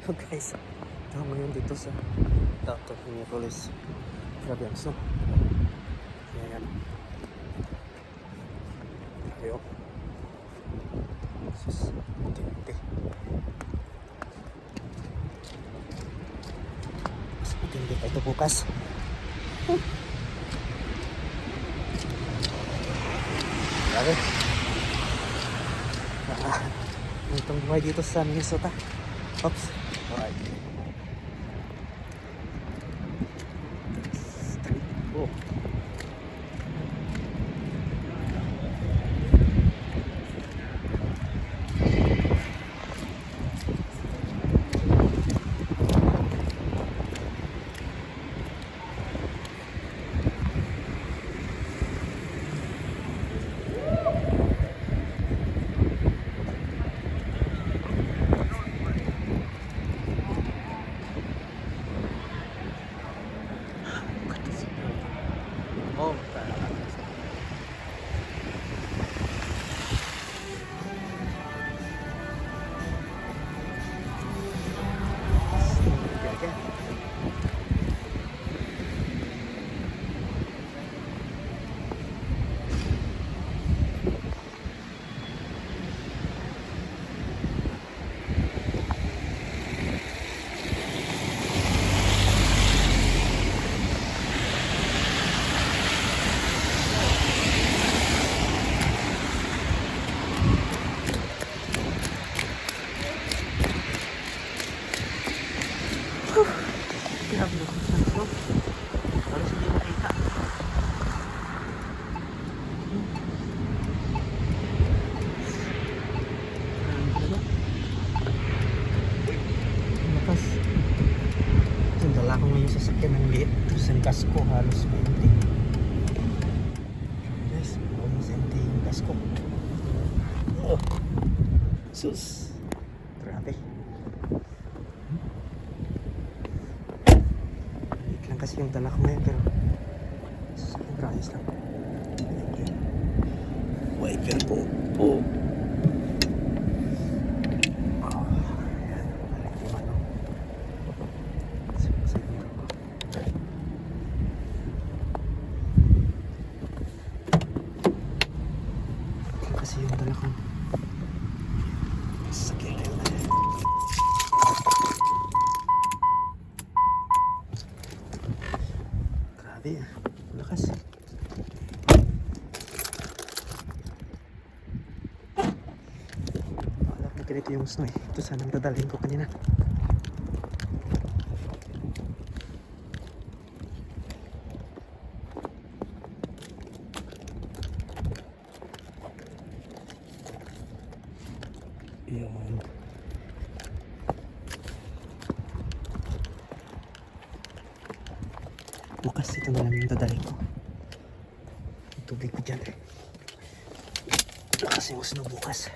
Hello guys, ito ngayon dito sa Downtown Minneapolis. Grabe ang snow. Kaya yan. Ayo. Sus, tindi. Mas matindi pa ito bukas. Grabe. Itong buhay dito sa Minnesota. Oops. Alright. Straight. Oh. Oh, grabe na ang snow. Halos hindi makita. Lakas. Yung dala ko ngayon sa sakyan ng liit. Tapos ang gas ko halos may empty. Guys, almost empty yung gas ko. Oh. Sus. Grabe. Kasi yung dala ko ngayon pero sobrang ayos lang. Wiper po. Oh. Ayan. Kasi yung dala ko sakyan kayo na yan. Lakas. Alam ko ganito yung snow eh. Ito sanang dadalhin ko kanina. Yun. Bukas ito na lang yung dadalhin ko. Yung tubig ko dyan eh. Lakas yung snow bukas.